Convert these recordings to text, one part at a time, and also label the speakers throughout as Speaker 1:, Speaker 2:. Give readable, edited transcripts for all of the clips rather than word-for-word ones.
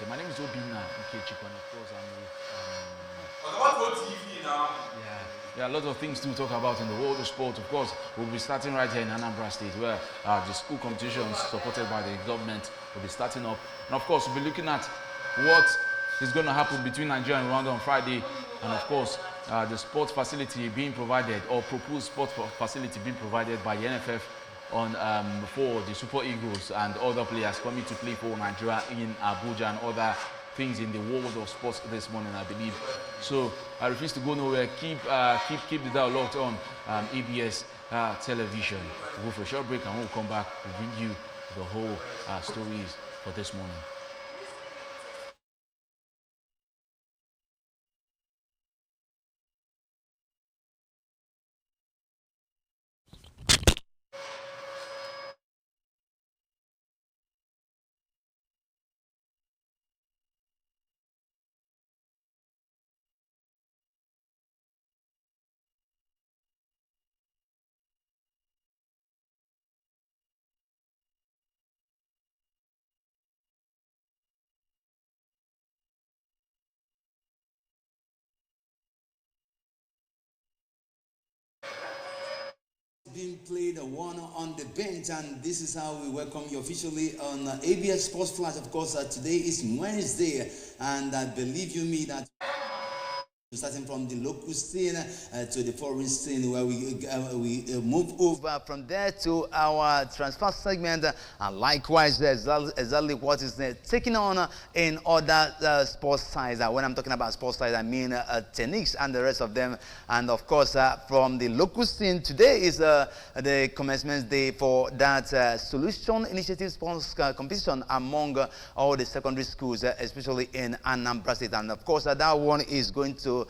Speaker 1: say. My name is Obina Nkechiko, and of course
Speaker 2: TV now.
Speaker 1: there are a lot of things to talk about in the world of sport. Of course, we'll be starting right here in Anambra State, where the school competitions supported by the government will be starting up. And of course, we'll be looking at what is going to happen between Nigeria and Rwanda on Friday. And of course, the sports facility being provided, or proposed sports facility being provided by the NFF on for the Super Eagles and other players coming to play for Nigeria in Abuja and other things in the world of sports this morning, I believe. So I refuse to go nowhere. Keep the dial locked on ABS television. We'll go for a short break and we'll come back to bring you the whole stories for this morning.
Speaker 3: Being played one on the bench, and this is how we welcome you officially on ABS Sports Flash. Of course, today is Wednesday, and I believe you me that starting from the local scene to the foreign scene, where we move over from there to our transfer segment, and likewise exactly what is taking on in other sports sides. When I'm talking about sports sides, I mean tennis and the rest of them. And of course, from the local scene, today is the commencement day for that solution initiative sports competition among all the secondary schools, especially in Anambra State. And of course, that one is going to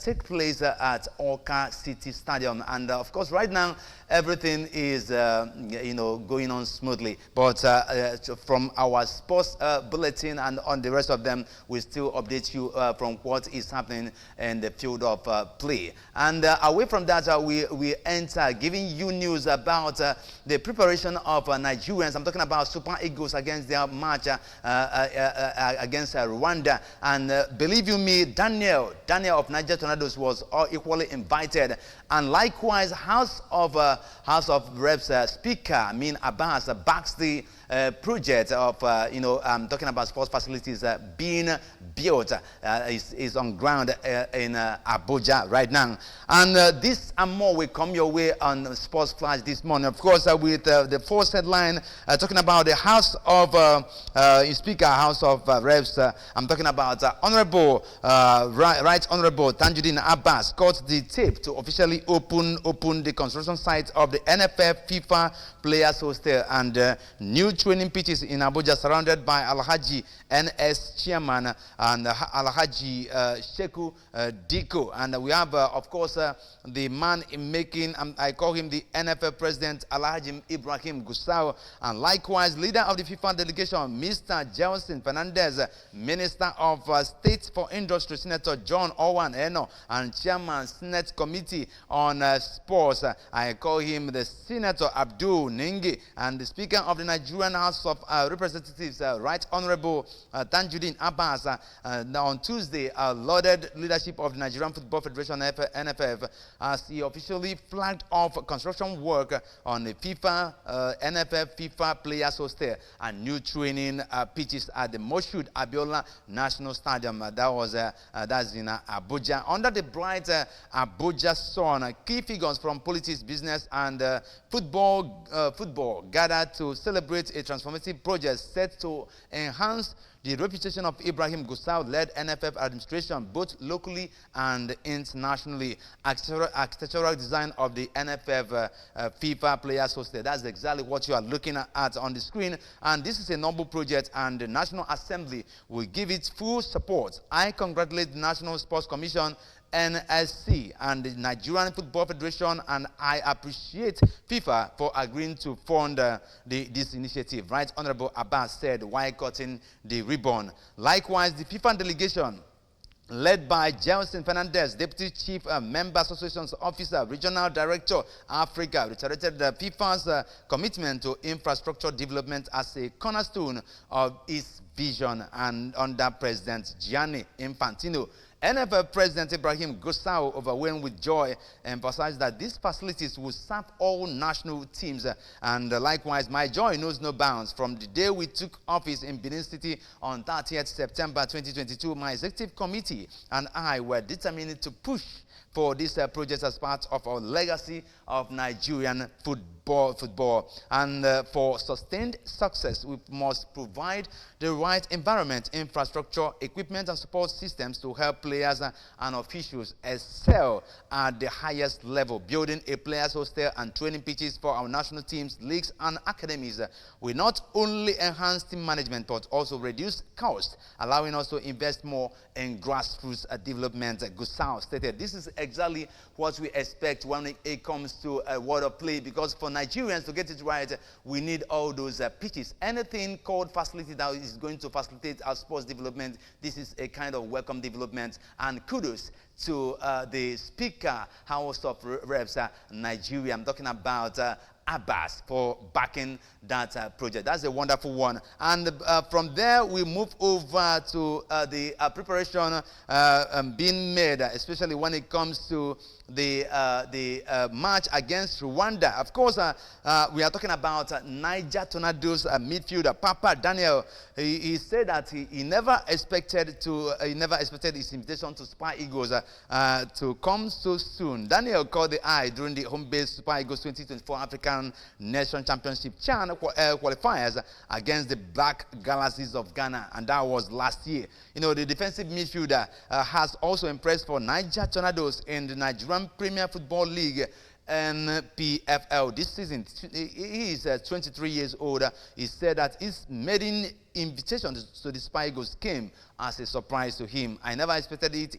Speaker 3: take place at Oka City Stadium. And of course, right now everything is going on smoothly. But from our sports bulletin and on the rest of them, we still update you from what is happening in the field of play. And away from that, we enter giving you news about the preparation of Nigerians. I'm talking about Super Eagles against their match against Rwanda. And believe you me, Daniel of Niger Tornadoes was equally invited, and likewise House of Reps Speaker Amin Abbas backs the project of I'm talking about sports facilities being built is on ground in Abuja right now. And this and more will come your way on Sports Flash this morning, of course, with the first headline talking about the House of Speaker, House of Reps. I'm talking about Honorable Right Honorable Tanjuddin Abbas cut the tape to officially open the construction site of the NFF FIFA Players Hostel and new training pitches in Abuja, surrounded by Alhaji NS Chairman and Alhaji Sheku Diko. And we have, of course, the man in making, I call him the NFL President, Alhaji Ibrahim Gusau, and likewise leader of the FIFA delegation, Mr. Gelson Fernandez, Minister of State for Industry, Senator John Owen Eno, and Chairman Senate Committee on Sports, I call him the Senator Abdul Ningi, and the Speaker of the Nigerian House of Representatives, Right Honorable Tanjuddin Abbas, on Tuesday, lauded leadership of the Nigerian Football Federation NFF as he officially flagged off construction work on the NFF FIFA Players Hostel and new training pitches at the Moshood Abiola National Stadium. That's in Abuja. Under the bright Abuja sun, key figures from politics, business, and football gathered to celebrate a transformative project set to enhance the reputation of Ibrahim Gusau-led NFF administration, both locally and internationally. Architectural design of the NFF FIFA Players Hostel. That's exactly what you are looking at on the screen. And this is a noble project, and the National Assembly will give it full support. I congratulate the National Sports Commission, NSC, and the Nigerian Football Federation, and I appreciate FIFA for agreeing to fund this initiative, Right Honorable Abbas said while cutting the ribbon. Likewise, the FIFA delegation, led by Gelson Fernandez, Deputy Chief Member Associations Officer, Regional Director, Africa, reiterated FIFA's commitment to infrastructure development as a cornerstone of its
Speaker 2: vision and under President Gianni Infantino. NFL President Ibrahim Gusau, overwhelmed with joy, emphasized that these facilities will serve all national teams. And likewise, my joy knows no bounds. From the day we took office in Benin City on 30th September 2022, my executive committee and I were determined to push for this project as part of our legacy of Nigerian football. And for sustained success, we must provide the right environment, infrastructure, equipment, and support systems to help players and officials excel at the highest level. Building a players' hostel and training pitches for our national teams, leagues, and academies will not only enhance team management but also reduce costs, allowing us to invest more in grassroots development. Gusau stated this is exactly what we expect when it comes to a world of play, because for Nigerians to get it right, we need all those pitches. Anything called facility that is going to facilitate our sports development, this is a kind of welcome development. And kudos to the Speaker, House of Reps, Nigeria. I'm talking about Abbas, for backing that project. That's a wonderful one. And from there, we move over to the preparation being made, especially when it comes to the match against Rwanda. Of course, we are talking about Niger Tornadoes midfielder Papa Daniel. He said that he never expected his invitation to Super Eagles to come so soon. Daniel caught the eye during the home-based Super Eagles 2024 African Nation Championship CHAN qualifiers against the Black Galaxies of Ghana, and that was last year. You know, the defensive midfielder has also impressed for Niger Tornadoes in the Nigerian Premier Football League, NPFL, this season. He is 23 years old. He said that his maiden invitation to the Super Eagles came as a surprise to him. I never expected it.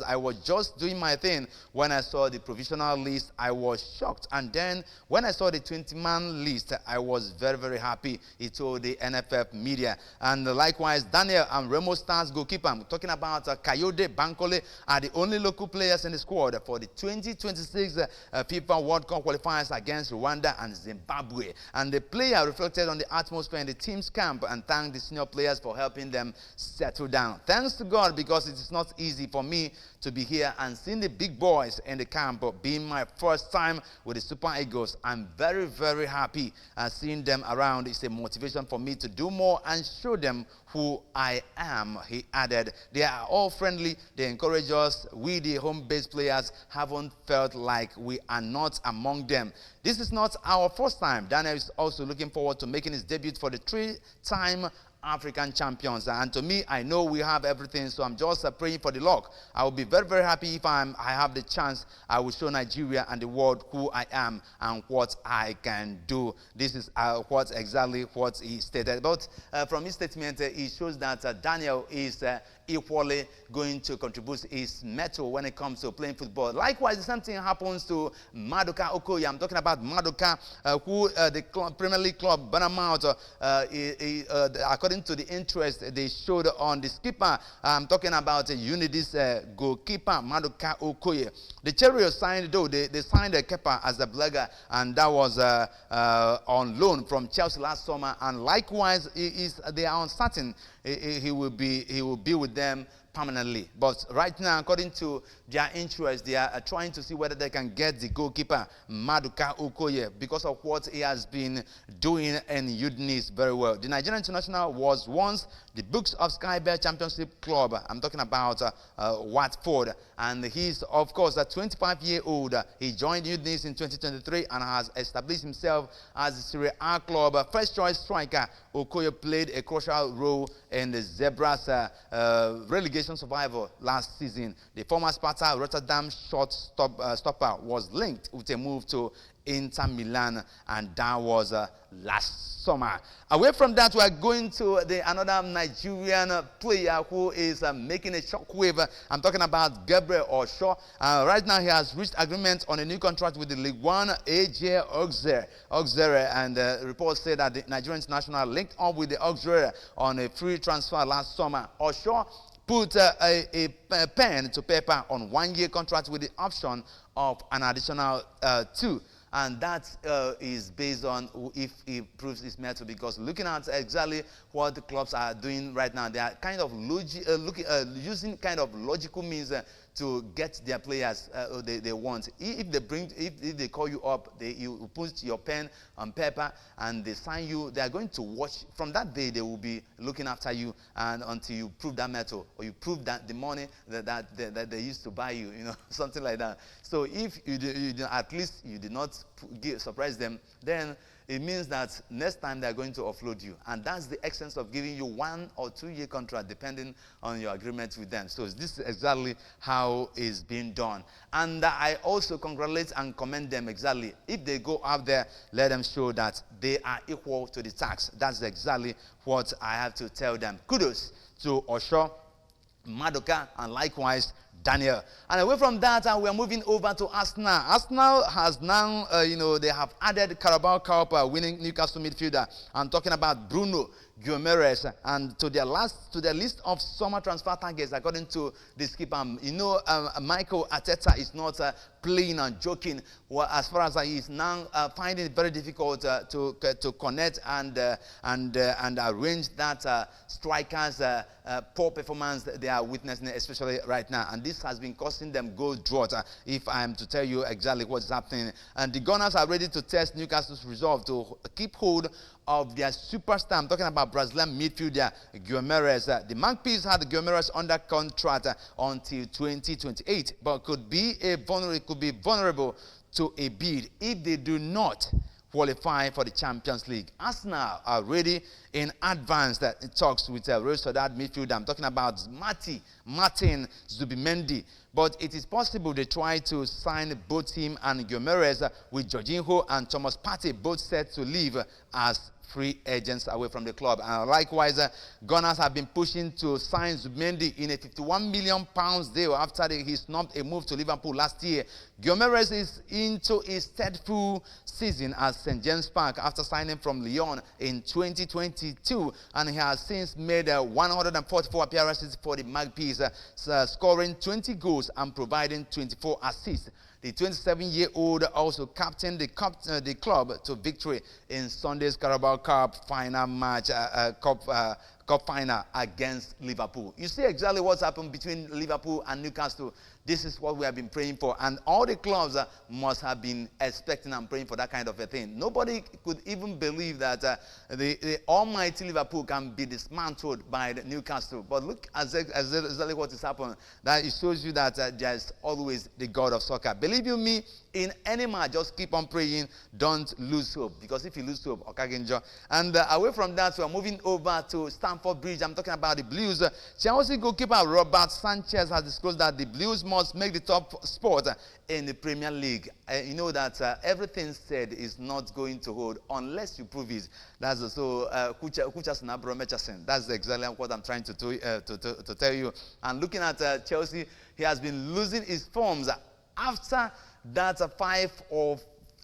Speaker 2: I was just doing my thing. When I saw the provisional list, I was shocked. And then when I saw the 20-man list, I was very, very happy, he told the NFF media. And likewise, Daniel and Remo Stars goalkeeper, I'm talking about Kayode Bankole, are the only local players in the squad for the 2026 FIFA World Cup qualifiers against Rwanda and Zimbabwe. And the player reflected on the atmosphere in the team's camp and thanked the senior players for helping them settle down. Thanks to God, because it is not easy for me to be here and seeing the big boys in the camp. Being my first time with the Super Eagles, I'm very, very happy seeing them around. It's a motivation for me to do more and show them who I am, he added. They are all friendly. They encourage us. We, the home-based players, haven't felt like we are not among them. This is not our first time. Daniel is also looking forward to making his debut for the three-time African champions. And to me, I know we have everything, so I'm just praying for the luck. I will be very, very happy if I have the chance. I will show Nigeria and the world who I am and what I can do. This is exactly what he stated. But from his statement, it shows that Daniel is equally going to contribute his mettle when it comes to playing football. Likewise, the same thing happens to Maduka Okoye. I'm talking about Maduka, who the Premier League club Bournemouth, according to the interest they showed on the skipper, I'm talking about Unity's goalkeeper Maduka Okoye. The Chariots signed, though, they signed a keeper as a blagger, and that was on loan from Chelsea last summer. And likewise, they are uncertain he will be with them permanently. But right now, according to their interest, they are trying to see whether they can get the goalkeeper Maduka Okoye because of what he has been doing in Udinese very well. The Nigerian international was once the Books of Sky Bear Championship club. I'm talking about Watford, and he's of course a 25-year-old. He joined Udinese in 2023 and has established himself as a Serie A club first choice striker. Okoye played a crucial role in the Zebras relegation survival last season. The former Sparta Rotterdam stopper was linked with a move to Inter Milan, and that was last summer. Away from that, we are going to another Nigerian player who is making a shockwave. I'm talking about Gabriel Osho. Right now, he has reached agreement on a new contract with the League One AJ Auxerre, and reports say that the Nigerian international linked up with the Auxerre on a free transfer last summer. Osho put a pen to paper on 1 year contract with the option of an additional 2. and that is based on if he proves his mettle. Because looking at exactly what the clubs are doing right now, they are kind of using kind of logical means to get their players they want. If they call you up, you put your pen on paper and they sign you, they are going to watch. From that day, they will be looking after you, and until you prove that metal, or you prove that the money that they used to buy you, something like that. So if at least you did not surprise them, then it means that next time they're going to offload you. And that's the essence of giving you 1 or 2 year contract, depending on your agreement with them. So this is exactly how it's being done. And I also congratulate and commend them exactly. If they go out there, let them show that they are equal to the task. That's exactly what I have to tell them. Kudos to Osho, Madoka, and likewise Daniel. And away from that, we are moving over to Arsenal. Arsenal has now, they have added Carabao Cup winning Newcastle midfielder. I'm talking about Bruno Guimaraes, and to their list of summer transfer targets, according to the skipper. Michael Arteta is not playing and joking. Well, as far as he is now finding it very difficult to connect and arrange that strikers' poor performance they are witnessing, especially right now. And this has been costing them goal drought, if I am to tell you exactly what's happening. And the Gunners are ready to test Newcastle's resolve to keep hold of their superstar. I'm talking about Brazilian midfielder Guimaraes. The Magpies had Guimaraes under contract until 2028, but could be vulnerable to a bid if they do not qualify for the Champions League. Arsenal are ready in advance talks with Real Sociedad midfielder. I'm talking about Martin Zubimendi. But it is possible they try to sign both him and Guimaraes with Jorginho and Thomas Partey both set to leave as free agents away from the club. And likewise, Gunners have been pushing to sign Zubimendi in a £51 million deal after he snubbed a move to Liverpool last year. Guimaraes is into his third full season at St. James Park after signing from Lyon in 2022, and he has since made 144 appearances for the Magpies, scoring 20 goals and providing 24 assists. The 27-year-old also captained the club to victory in Sunday's Carabao Cup final match, Cup final against Liverpool. You see exactly what's happened between Liverpool and Newcastle. This is what we have been praying for, and all the clubs must have been expecting and praying for that kind of a thing. Nobody could even believe that the almighty Liverpool can be dismantled by the Newcastle. But look exactly what has happened. That it shows you that there's always the God of soccer. Believe you me, in any match, just keep on praying. Don't lose hope, because if you lose hope, Okaginjo. And away from that, we are moving over to Stamford Bridge. I'm talking about the Blues. Chelsea goalkeeper Robert Sanchez has disclosed that the Blues must make the top spot in the Premier League. You know that everything said is not going to hold unless you prove it. That's also that's exactly what I'm trying to tell you. And looking at Chelsea, he has been losing his forms after that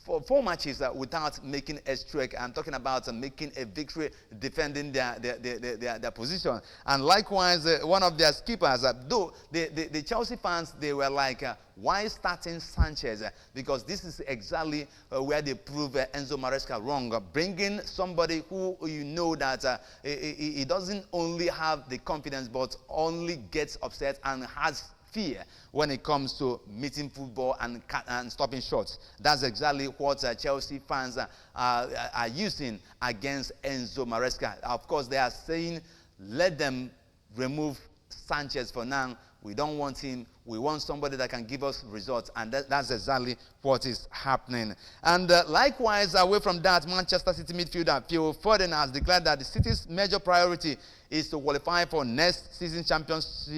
Speaker 2: 4 matches without making a streak. I'm talking about making a victory, defending their position. And likewise, one of their skippers, though the Chelsea fans, they were like, why starting Sanchez? Because this is exactly where they prove Enzo Maresca wrong. Bringing somebody who you know that he doesn't only have the confidence, but only gets upset and has fear when it comes to meeting football and stopping shots. That's exactly what Chelsea fans are using against Enzo Maresca. Of course, they are saying, let them remove Sanchez for now. We don't want him. We want somebody that can give us results. And that's exactly what is happening. And likewise, away from that, Manchester City midfielder Phil Foden has declared that the City's major priority is to qualify for next season Champions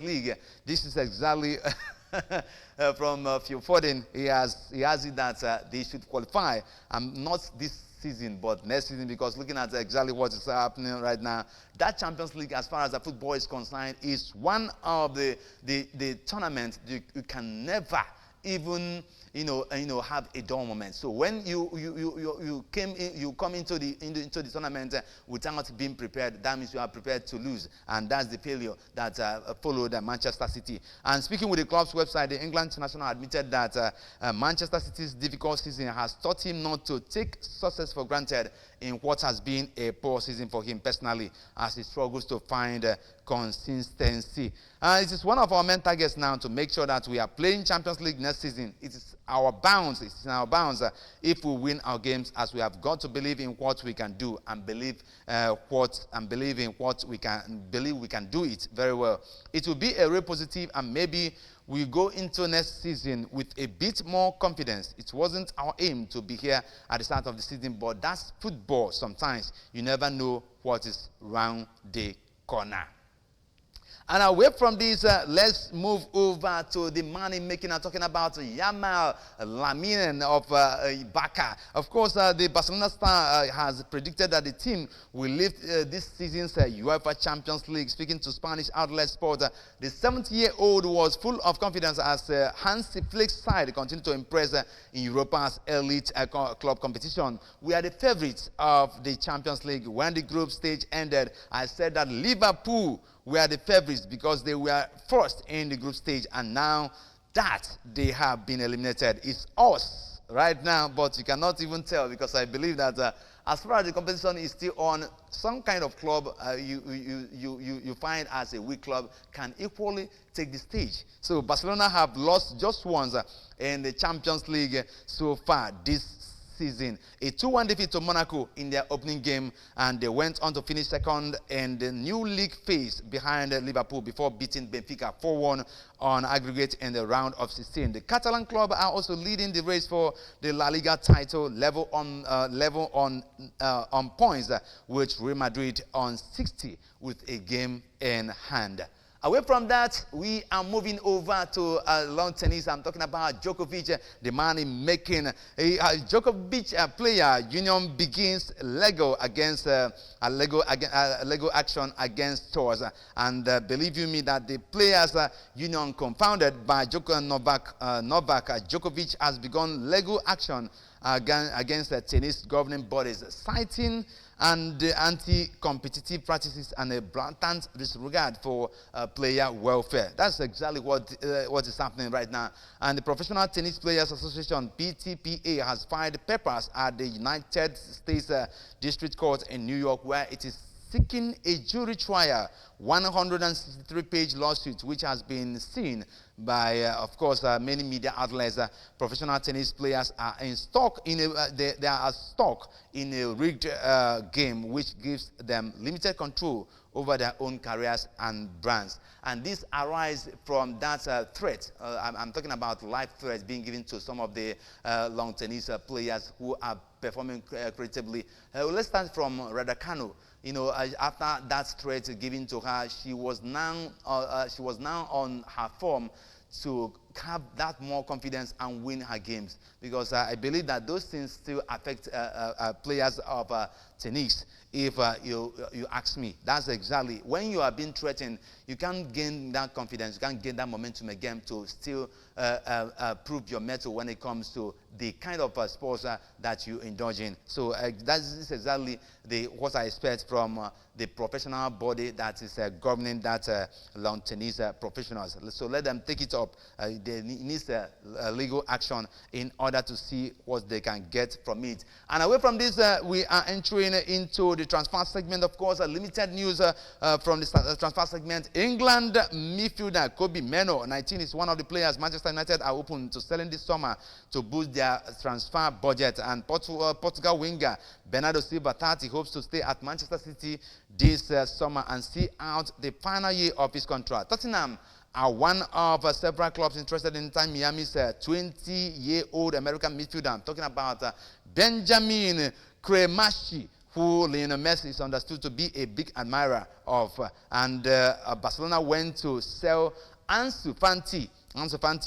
Speaker 2: League. This is exactly from Phil Foden. He has it that they should qualify. Not this season, but next season, because looking at exactly what is happening right now, that Champions League, as far as the football is concerned, is one of the tournaments you can never even have a dull moment. So when you come into the tournament without being prepared, that means you are prepared to lose, and that's the failure that followed Manchester City. And speaking with the club's website, the England international admitted that Manchester City's difficult season has taught him not to take success for granted in what has been a poor season for him personally, as he struggles to find consistency. It is one of our main targets now to make sure that we are playing Champions League next season. It is our bounds. It's in our bounds if we win our games, as we have got to believe in what we can do and believe we can do it very well. It will be a real positive, and maybe we go into next season with a bit more confidence. It wasn't our aim to be here at the start of the season, but that's football. Sometimes you never know what is round the corner. And away from this, let's move over to the money making. I'm talking about Yamal Lamine of Barca. Of course, the Barcelona star has predicted that the team will lift this season's UEFA Champions League. Speaking to Spanish outlet Sport, the 70-year-old was full of confidence as Hansi Flick's side continued to impress in Europa's elite club competition. We are the favorites of the Champions League. When the group stage ended, I said that Liverpool were the favorites because they were first in the group stage, and now that they have been eliminated, it's us right now. But you cannot even tell, because I believe that as far as the competition is still on, some kind of club you find as a weak club can equally take the stage. So Barcelona have lost just once in the Champions League so far this season. A 2-1 defeat to Monaco in their opening game, and they went on to finish second in the new league phase behind Liverpool before beating Benfica 4-1 on aggregate in the round of 16. The Catalan club are also leading the race for the La Liga title, level on points with Real Madrid on 60 with a game in hand. Away from that, we are moving over to lawn tennis. I'm talking about Djokovic, the man in making. Djokovic player union begins Lego action against tours. And believe you me that the players union, confounded by Novak Djokovic, has begun Lego action against the tennis governing bodies, citing and anti-competitive practices and a blatant disregard for player welfare. That's exactly what is happening right now. And the Professional Tennis Players Association, PTPA, has filed papers at the United States District Court in New York, where it is seeking a jury trial 163-page lawsuit, which has been seen by, of course, many media outlets. Professional tennis players are stuck in a rigged game, which gives them limited control over their own careers and brands. And this arises from that threat. I'm talking about life threats being given to some of the lawn tennis players who are performing creditably. Let's start from Raducanu. After that threat given to her, she was now on her form to have that more confidence and win her games, because I believe that those things still affect players of tennis. If you ask me, that's exactly when you are being threatened, you can't gain that confidence, you can't gain that momentum again to still prove your mettle when it comes to the kind of sports that you indulge in. So that's exactly what I expect from the professional body that is governing that lawn tennis professionals. So let them take it up. They need legal action in order to see what they can get from it. And away from this, we are entering into the transfer segment. Of course, limited news from the transfer segment. England midfielder Kobe Meno, 19, is one of the players Manchester United are open to selling this summer to boost their transfer budget. And Portugal winger Bernardo Silva, 30, hopes to stay at Manchester City this summer and see out the final year of his contract. Tottenham are one of several clubs interested in Inter Miami's 20-year-old American midfielder. I'm talking about Benjamin Cremachi, who Lionel Messi is understood to be a big admirer of. And Barcelona went to sell Ansu Fati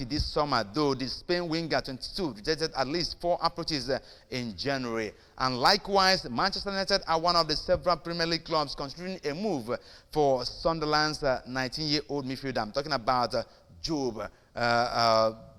Speaker 2: this summer, though the Spain winger, 22, rejected at least 4 approaches in January. And likewise, Manchester United are one of the several Premier League clubs considering a move for Sunderland's 19-year-old midfielder. I'm talking about Job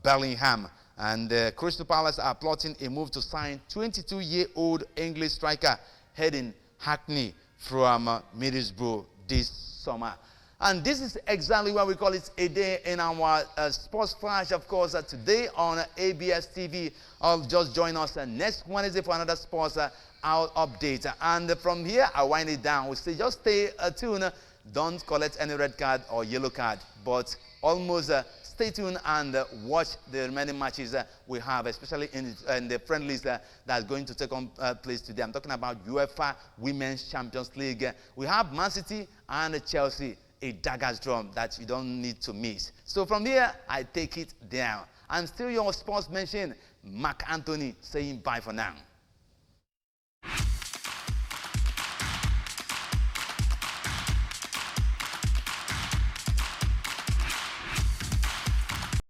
Speaker 2: Bellingham. And Crystal Palace are plotting a move to sign 22-year-old English striker heading Hackney from Middlesbrough this summer. And this is exactly why we call it a day in our sports flash, of course, today on ABS TV. I'll just join us next Wednesday for another sports update. And from here, I wind it down. We say just stay tuned. Don't collect any red card or yellow card, but almost stay tuned and watch the remaining matches we have, especially in the friendlies that's going to take on place today. I'm talking about UEFA Women's Champions League. We have Man City and Chelsea, a dagger's drum that you don't need to miss. So from here, I take it down. I'm still your sports mention, Mark Anthony, saying bye for now.